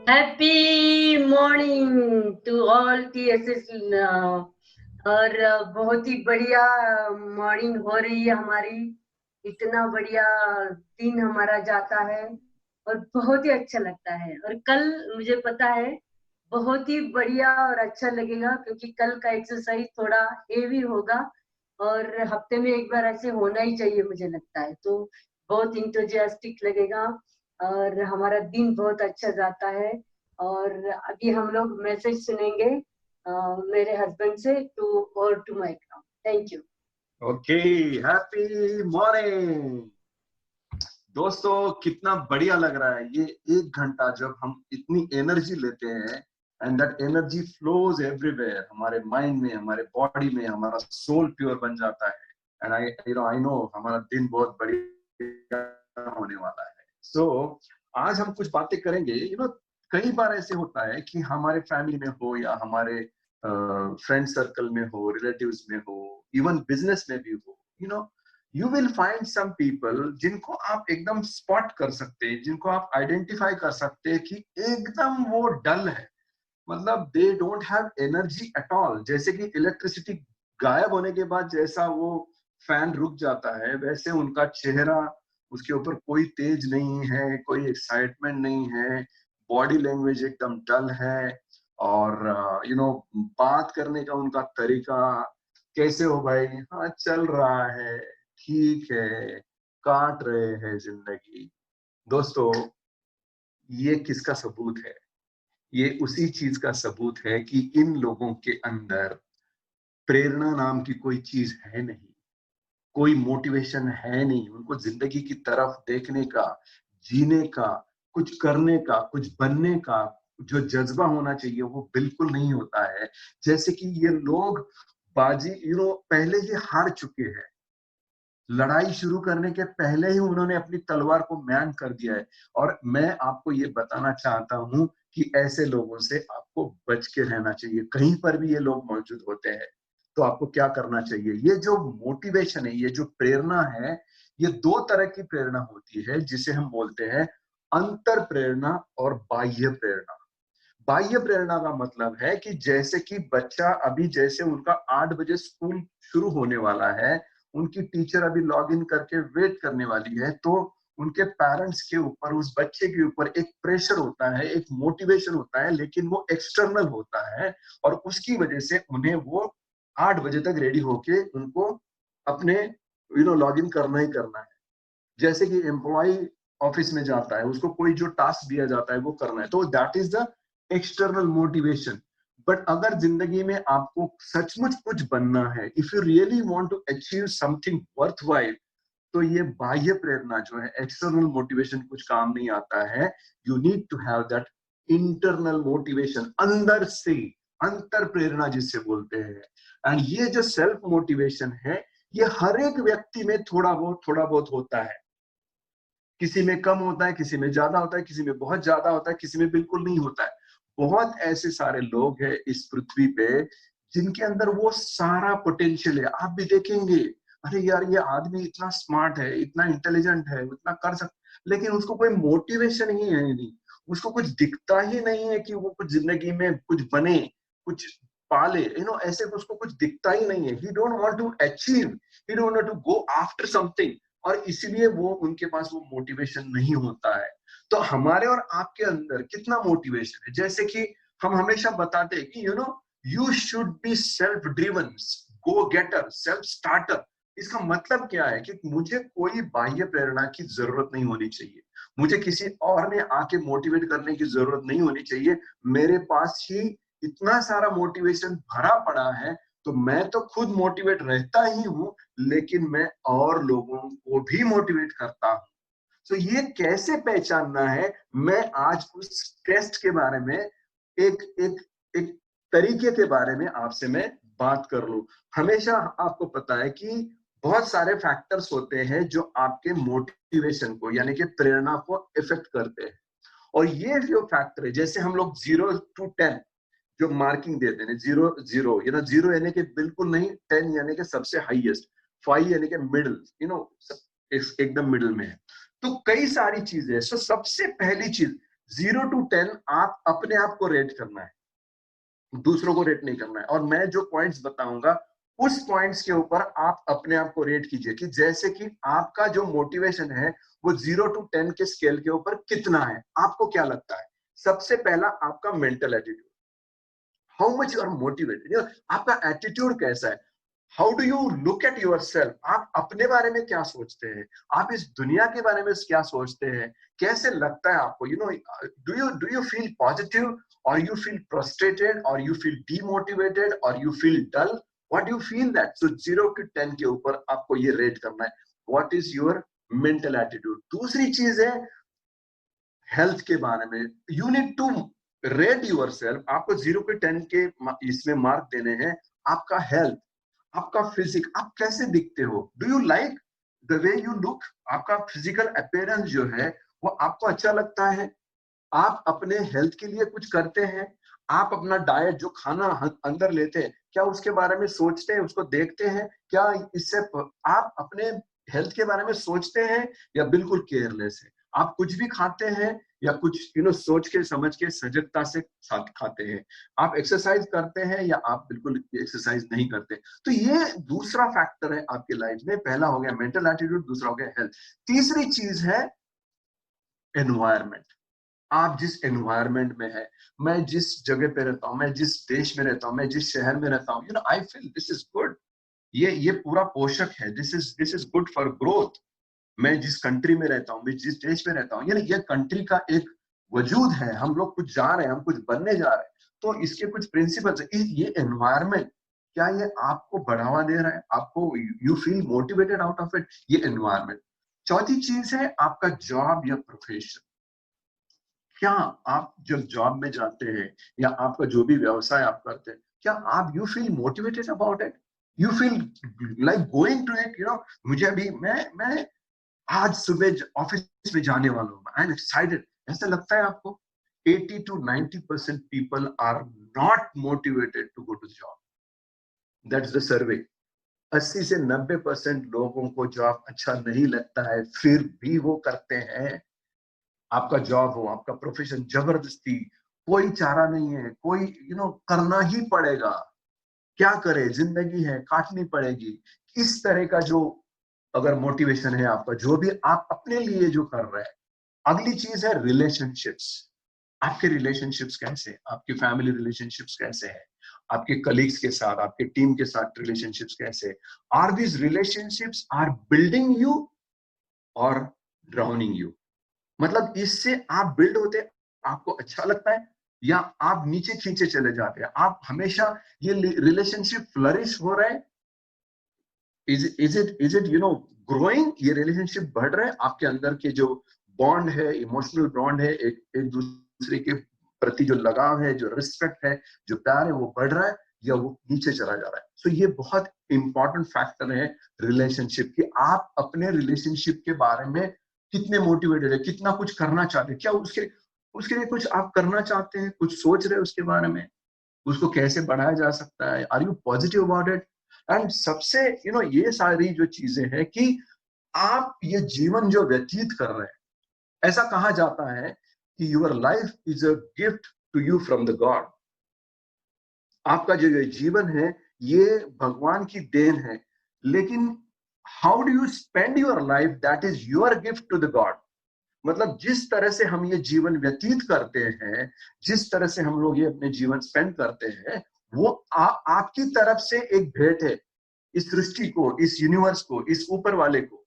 Happy morning to all TSS और बहुत ही बढ़िया मॉर्निंग हो रही है हमारी। इतना बढ़िया दिन हमारा जाता है और बहुत ही अच्छा लगता है। और कल मुझे पता है बहुत ही बढ़िया और अच्छा लगेगा, क्योंकि कल का एक्सरसाइज थोड़ा हेवी होगा और हफ्ते में एक बार ऐसे होना ही चाहिए मुझे लगता है। तो बहुत इंथुजियास्टिक लगेगा और हमारा दिन बहुत अच्छा जाता है। और अभी हम लोग मैसेज सुनेंगे मेरे हस्बैंड से टू माय काम। Thank you. Okay, happy morning दोस्तों। कितना बढ़िया लग रहा है ये 1 घंटा जब हम इतनी एनर्जी लेते हैं and that energy flows everywhere, हमारे माइंड में, हमारे बॉडी में, हमारा सोल प्योर बन जाता है। एंड आई नो हमारा दिन बहुत बढ़िया होने वाला है। सो आज हम कुछ बातें करेंगे। कई बार ऐसे होता है कि हमारे फैमिली में हो या हमारे फ्रेंड सर्कल में हो, रिलेटिव्स में हो, इवन बिजनेस में भी हो, you will find some people जिनको आप एकदम स्पॉट कर सकते हैं, जिनको आप आइडेंटिफाई कर सकते हैं कि एकदम वो डल है। मतलब they don't have energy at all. जैसे कि इलेक्ट्रिसिटी गायब होने के बाद जैसा वो फैन रुक जाता है, वैसे उनका चेहरा, उसके ऊपर कोई तेज नहीं है, कोई एक्साइटमेंट नहीं है, बॉडी लैंग्वेज एकदम डल है। और बात करने का उनका तरीका, कैसे हो भाई, हाँ चल रहा है, ठीक है, काट रहे हैं जिंदगी। दोस्तों, ये किसका सबूत है? ये उसी चीज का सबूत है कि इन लोगों के अंदर प्रेरणा नाम की कोई चीज है नहीं, कोई मोटिवेशन है नहीं। उनको जिंदगी की तरफ देखने का, जीने का, कुछ करने का, कुछ बनने का जो जज्बा होना चाहिए वो बिल्कुल नहीं होता है। जैसे कि ये लोग बाजी पहले ही हार चुके हैं। लड़ाई शुरू करने के पहले ही उन्होंने अपनी तलवार को म्यान कर दिया है। और मैं आपको ये बताना चाहता हूं कि ऐसे लोगों से आपको बच के रहना चाहिए। कहीं पर भी ये लोग मौजूद होते हैं तो आपको क्या करना चाहिए? ये जो मोटिवेशन है, ये जो प्रेरणा है, ये दो तरह की प्रेरणा होती है, जिसे हम बोलते हैं अंतर प्रेरणा और बाह्य प्रेरणा। बाह्य प्रेरणा का मतलब है कि जैसे कि बच्चा अभी, जैसे उनका 8 बजे स्कूल शुरू होने वाला है, उनकी टीचर अभी लॉग इन करके वेट करने वाली है, तो उनके पेरेंट्स के ऊपर, उस बच्चे के ऊपर एक प्रेशर होता है, एक मोटिवेशन होता है, लेकिन वो एक्सटर्नल होता है। और उसकी वजह से उन्हें वो 8 बजे तक रेडी होके उनको अपने लॉग इन करना ही करना है। जैसे कि एम्प्लॉय ऑफिस में जाता है, उसको कोई जो टास्क दिया जाता है वो करना है, तो that is the external motivation. But अगर जिंदगी में आपको सचमुच कुछ बनना है, if you really want to achieve something worthwhile, तो ये बाह्य प्रेरणा जो है, एक्सटर्नल मोटिवेशन कुछ काम नहीं आता है। You need to have that internal motivation, अंदर से, अंतर प्रेरणा जिससे बोलते हैं। एंड ये जो सेल्फ मोटिवेशन है, ये हर एक व्यक्ति में थोड़ा बहुत होता है। किसी में कम होता है, किसी में ज्यादा होता है, किसी में बहुत ज्यादा होता है, किसी में बिल्कुल नहीं होता है। बहुत ऐसे सारे लोग हैं इस पृथ्वी पे जिनके अंदर वो सारा पोटेंशियल है। आप भी देखेंगे, अरे यार ये आदमी इतना स्मार्ट है, इतना इंटेलिजेंट है, इतना कर सकता, लेकिन उसको कोई मोटिवेशन ही है नहीं। उसको कुछ दिखता ही नहीं है कि वो कुछ जिंदगी में कुछ बने, कुछ पाले, ऐसे उसको कुछ दिखता ही नहीं है। He don't want to achieve, he don't want to go after something, और इसीलिए वो, उनके पास वो मोटिवेशन नहीं होता है। तो हमारे और आपके अंदर कितना मोटिवेशन है? जैसे कि हम हमेशा बताते हैं कि you should be self driven, go getter, self starter. इसका मतलब क्या है कि मुझे कोई बाह्य प्रेरणा की जरूरत नहीं होनी चाहिए, मुझे किसी और ने आके मोटिवेट करने की जरूरत नहीं होनी चाहिए। मेरे पास ही इतना सारा मोटिवेशन भरा पड़ा है, तो मैं तो खुद मोटिवेट रहता ही हूं, लेकिन मैं और लोगों को भी मोटिवेट करता हूं। तो ये कैसे पहचानना है? मैं आज उस टेस्ट के बारे में, एक एक एक तरीके के बारे में आपसे मैं बात कर लूं। हमेशा आपको पता है कि बहुत सारे फैक्टर्स होते हैं जो आपके मोटिवेशन को, यानी कि प्रेरणा को इफेक्ट करते हैं। और ये जो फैक्टर है, जैसे हम लोग 0 to 10 जो मार्किंग देते हैं, 0 0, 0 यानी कि बिल्कुल नहीं, 10 यानी कि सबसे हाईएस्ट, 5 यानी कि मिडिल, एकदम मिडिल में है। तो कई सारी चीजें हैं। सबसे पहली चीज, 0 to 10 आप अपने आप को रेट करना है, दूसरों को रेट नहीं करना है। और मैं जो पॉइंट्स बताऊंगा उस पॉइंट्स के ऊपर आप अपने आप को रेट कीजिए कि जैसे कि आपका जो मोटिवेशन है वो 0 to 10 के स्केल के ऊपर कितना है, आपको क्या लगता है। सबसे पहला आपका mental attitude, how much you are motivated, आपका एटीट्यूड कैसा है, how do you look at yourself, आप अपने बारे में क्या सोचते हैं, आप इस दुनिया के बारे में क्या सोचते हैं, कैसे लगता है आपको, डू यू फील पॉजिटिव और यू फील फ्रस्ट्रेटेड और यू फील डीमोटिवेटेड और you feel dull, what you feel that. So 0 to 10 के ऊपर आपको ये रेट करना है, what is your mental attitude. दूसरी चीज है हेल्थ के बारे में, you need to rate yourself, आपको 0 to 10 के इसमें मार्क देने हैं। आपका हेल्थ, आपका फिजिक, आप कैसे दिखते हो, do you like the way you look, आपका फिजिकल अपीयरेंस जो है वो आपको अच्छा लगता है, आप अपने हेल्थ के लिए कुछ करते हैं, आप अपना डाइट जो खाना अंदर लेते हैं क्या उसके बारे में सोचते हैं, उसको देखते हैं, क्या इससे आप अपने हेल्थ के बारे में सोचते हैं या बिल्कुल केयरलेस है, आप कुछ भी खाते हैं या कुछ सोच के समझ के सजगता से साथ खाते हैं, आप एक्सरसाइज करते हैं या आप बिल्कुल एक्सरसाइज नहीं करते। तो ये दूसरा फैक्टर है आपके लाइफ में, पहला हो गया मेंटल एटीट्यूड, दूसरा हो गया हेल्थ। तीसरी चीज है एनवायरमेंट, आप जिस एनवायरनमेंट में है, मैं जिस जगह पे रहता हूँ, मैं जिस देश में रहता हूँ, मैं जिस शहर में रहता हूँ, I feel this is good, ये पूरा पोषक है, this is good for growth. मैं जिस कंट्री में रहता हूँ, मैं जिस देश में रहता हूँ, ये कंट्री का एक वजूद है, हम लोग कुछ जा रहे हैं, हम कुछ बनने जा रहे हैं, तो इसके कुछ प्रिंसिपल्स है। ये एनवायरनमेंट क्या ये आपको बढ़ावा दे रहा है, आपको you feel motivated out of it, ये एनवायरनमेंट। चौथी चीज है आपका जॉब या प्रोफेशन, क्या आप जब जॉब में जाते हैं या आपका जो भी व्यवसाय आप करते हैं, क्या आप you feel motivated about it, you feel like going to it, मुझे अभी मैं आज सुबह ऑफिस में जाने वाला हूँ, आई एम एक्साइटेड, ऐसा लगता है आपको। 80 to 90% people are not motivated to go to job, that's the survey. 80 से 90% लोगों को जॉब अच्छा नहीं लगता है, फिर भी वो करते हैं। आपका जॉब हो, आपका प्रोफेशन, जबरदस्ती, कोई चारा नहीं है, कोई करना ही पड़ेगा, क्या करे, जिंदगी है, काटनी पड़ेगी, इस तरह का जो अगर मोटिवेशन है आपका, जो भी आप अपने लिए जो कर रहे हैं। अगली चीज है रिलेशनशिप्स, आपके रिलेशनशिप्स कैसे, आपके फैमिली रिलेशनशिप्स कैसे हैं, आपके कलीग्स के साथ, आपके टीम के साथ रिलेशनशिप्स कैसे, are these relationships are building you और ड्राउनिंग यू, मतलब इससे आप बिल्ड होते, आपको अच्छा लगता है, या आप नीचे खींचे चले जाते हैं, आप हमेशा ये रिलेशनशिप फ्लरिश हो रहा है, इज इट ग्रोइंग, ये रिलेशनशिप बढ़ रहा है, आपके अंदर के जो बॉन्ड है, इमोशनल बॉन्ड है, एक दूसरे के प्रति जो लगाव है, जो रिस्पेक्ट है, जो प्यार है, वो बढ़ रहा है या वो नीचे चला जा रहा है। सो ये बहुत इंपॉर्टेंट फैक्टर है रिलेशनशिप की, आप अपने रिलेशनशिप के बारे में कितने मोटिवेटेड है, कितना कुछ करना चाहते हैं, क्या उसके उसके लिए कुछ आप करना चाहते हैं, कुछ सोच रहे हैं उसके बारे में, उसको कैसे बढ़ाया जा सकता है, are you positive about it. And सबसे ये सारी जो चीजें हैं कि आप ये जीवन जो व्यतीत कर रहे हैं, ऐसा कहा जाता है कि your life is a gift to you from the God, आपका जो ये जीवन है ये भगवान की देन है, लेकिन how do you spend your life, that is your gift to the God. मतलब जिस तरह से हम ये जीवन व्यतीत करते हैं, जिस तरह से हम लोग ये अपने जीवन स्पेंड करते हैं, वो आपकी तरफ से एक भेंट है इस सृष्टि को, इस यूनिवर्स को, इस ऊपर वाले को,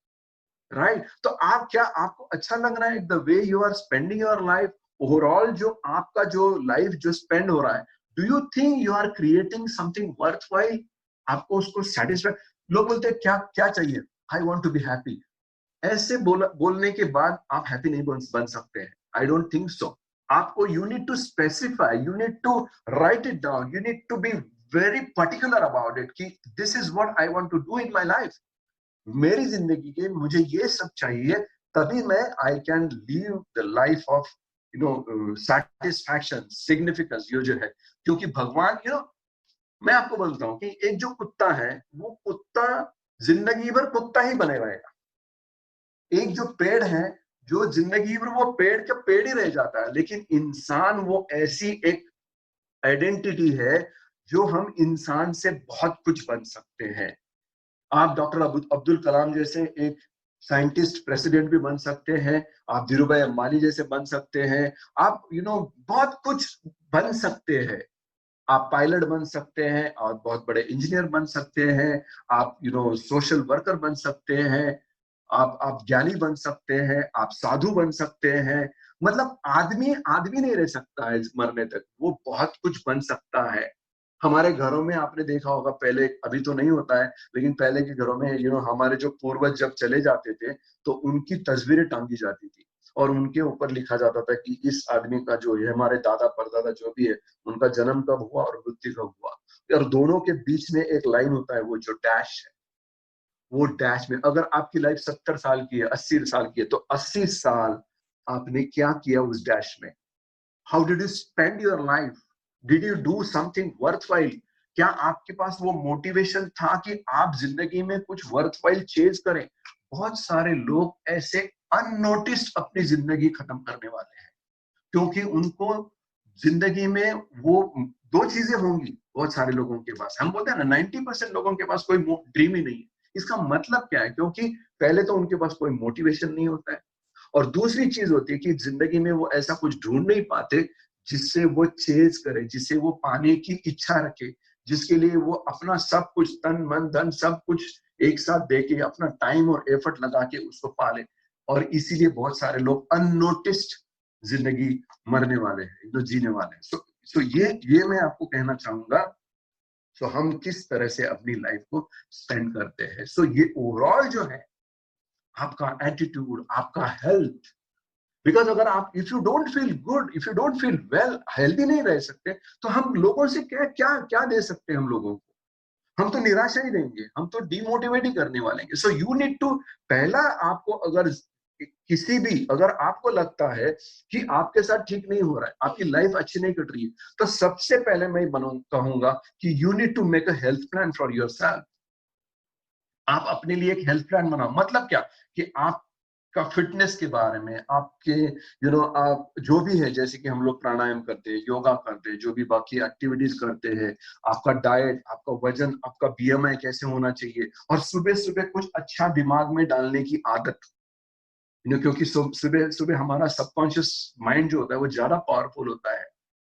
राइट। तो आप क्या, आपको अच्छा लग रहा है the way you are spending your life, overall जो आपका जो लाइफ जो स्पेंड हो रहा है, do you think you are creating something worthwhile, आपको उसको सेटिस्फाई। लोग बोलते हैं क्या क्या चाहिए, I want to be happy, ऐसे बोलने के बाद आप हैप्पी नहीं बन सकते हैं, आई डोंट थिंक सो। आपको you need to specify, you need to write it down, you need to be very particular about it कि this is what I want to do in my life, मेरी जिंदगी के मुझे ये सब चाहिए, तभी मैं I can live the life of satisfaction, significance, ये जो है। क्योंकि भगवान मैं आपको बोलता हूँ कि एक जो कुत्ता है, वो कुत्ता जिंदगी भर कुत्ता ही बने रहेगा, एक जो पेड़ है जो जिंदगी भर वो पेड़ के पेड़ ही रह जाता है, लेकिन इंसान वो ऐसी एक आइडेंटिटी है जो हम इंसान से बहुत कुछ बन सकते हैं। आप डॉक्टर अब्दुल कलाम जैसे एक साइंटिस्ट प्रेसिडेंट भी बन सकते हैं, आप धीरू भाई अंबानी जैसे बन सकते हैं, आप बहुत कुछ बन सकते हैं। आप पायलट बन सकते हैं और बहुत बड़े इंजीनियर बन सकते हैं, आप सोशल वर्कर बन सकते हैं, आप ज्ञानी बन सकते हैं, आप साधु बन सकते हैं। मतलब आदमी आदमी नहीं रह सकता है मरने तक, वो बहुत कुछ बन सकता है। हमारे घरों में आपने देखा होगा पहले, अभी तो नहीं होता है, लेकिन पहले के घरों में हमारे जो पूर्वज जब चले जाते थे तो उनकी तस्वीरें टांगी जाती थी और उनके ऊपर लिखा जाता था कि इस आदमी का जो है, हमारे दादा परदादा जो भी है, उनका जन्म कब हुआ और मृत्यु कब हुआ। और दोनों के बीच में एक लाइन होता है, वो जो डैश है, वो डैश में अगर आपकी लाइफ 70 साल की है, 80 साल की है, तो 80 साल आपने क्या किया उस डैश में? How did you spend your life? Did you do something worthwhile? क्या आपके पास वो मोटिवेशन था कि आप जिंदगी में कुछ वर्थवाइल चेज करें? बहुत सारे लोग ऐसे अननोटिस्ड अपनी जिंदगी खत्म करने वाले हैं, क्योंकि उनको जिंदगी में वो दो चीजें होंगी बहुत सारे लोगों के पास। हम बोलते हैं ना 90% लोगों के पास कोई ड्रीम ही नहीं है। इसका मतलब क्या है? क्योंकि पहले तो उनके पास कोई मोटिवेशन नहीं होता है, और दूसरी चीज होती है कि जिंदगी में वो ऐसा कुछ ढूंढ नहीं पाते जिससे वो चेज करे, जिसे वो पाने की इच्छा रखे, जिसके लिए वो अपना सब कुछ, तन मन धन सब कुछ एक साथ देके अपना टाइम और एफर्ट लगा के उसको पाले। और इसीलिए बहुत सारे लोग अननोटिस्ड जिंदगी मरने वाले हैं, जो जीने वाले हैं। सो ये मैं आपको कहना चाहूंगा। सो हम किस तरह से अपनी लाइफ को स्पेंड करते हैं। सो ये ओवरऑल जो है, आपका एटीट्यूड, आपका हेल्थ, बिकॉज अगर आप if you don't feel good, if you don't feel well, healthy नहीं रह सकते, तो हम लोगों से क्या क्या क्या दे सकते हैं? हम लोगों को हम तो निराशा ही देंगे, हम तो डिमोटिवेट ही करने वाले हैं। सो यू नीड टू, पहला आपको अगर किसी भी, अगर आपको लगता है कि आपके साथ ठीक नहीं हो रहा है, आपकी लाइफ अच्छी नहीं कट रही है, तो सबसे पहले मैं कहूंगा कि you need to make a health plan for yourself. आप अपने लिए एक हेल्थ प्लान बनाओ। मतलब क्या? कि आपका फिटनेस के बारे में, आपके आप जो भी है, जैसे कि हम लोग प्राणायाम करते हैं, योगा करते हैं, जो भी बाकी एक्टिविटीज करते हैं, आपका डाइट, आपका वजन, आपका बीएमआई कैसे होना चाहिए, और सुबह सुबह कुछ अच्छा दिमाग में डालने की आदत। क्योंकि सुबह सुबह हमारा सबकॉन्शियस माइंड जो होता है वो ज्यादा पावरफुल होता है।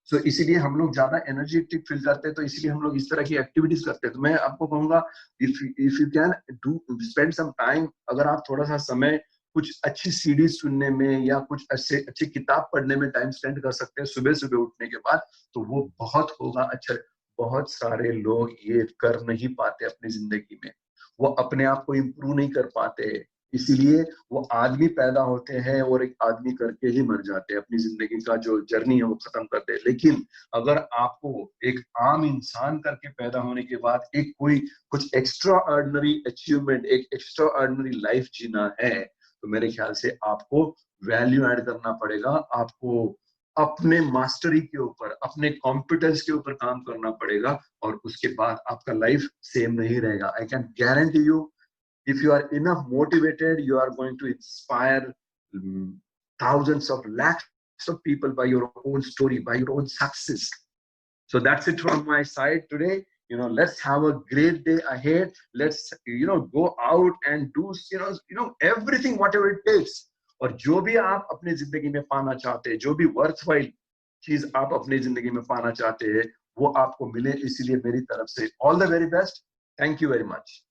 सो इसीलिए हम लोग ज्यादा एनर्जेटिक फील करते हैं, तो इसीलिए हम लोग इस तरह की एक्टिविटीज करते हैं। तो मैं आपको कहूंगा, if you can do spend some time, अगर आप थोड़ा सा समय कुछ अच्छी सीरीज सुनने में या कुछ अच्छे अच्छी किताब पढ़ने में टाइम स्पेंड कर सकते हैं सुबह सुबह उठने के बाद, तो वो बहुत होगा अच्छा। बहुत सारे लोग ये कर नहीं पाते अपनी जिंदगी में, वो अपने आप को इम्प्रूव नहीं कर पाते, इसीलिए वो आदमी पैदा होते हैं और एक आदमी करके ही मर जाते हैं, अपनी जिंदगी का जो जर्नी है वो खत्म करते हैं। लेकिन अगर आपको एक आम इंसान करके पैदा होने के बाद एक कोई कुछ एक्स्ट्रा ऑर्डिनरी अचीवमेंट, एक एक्स्ट्रा ऑर्डिनरी लाइफ जीना है, तो मेरे ख्याल से आपको वैल्यू ऐड करना पड़ेगा। आपको अपने मास्टरी के ऊपर, अपने कॉम्पिटेंस के ऊपर काम करना पड़ेगा, और उसके बाद आपका लाइफ सेम नहीं रहेगा। I can guarantee you, if you are enough motivated, you are going to inspire thousands of lakhs of people by your own story, by your own success. So that's it from my side today. Let's have a great day ahead. Let's go out and do everything whatever it takes. और जो भी आप अपनी जिंदगी में पाना चाहते हैं, जो भी वर्थवाइल चीज आप अपनी जिंदगी में पाना चाहते हैं, वो आपको मिले। इसीलिए मेरी तरफ से all the very best. Thank you very much.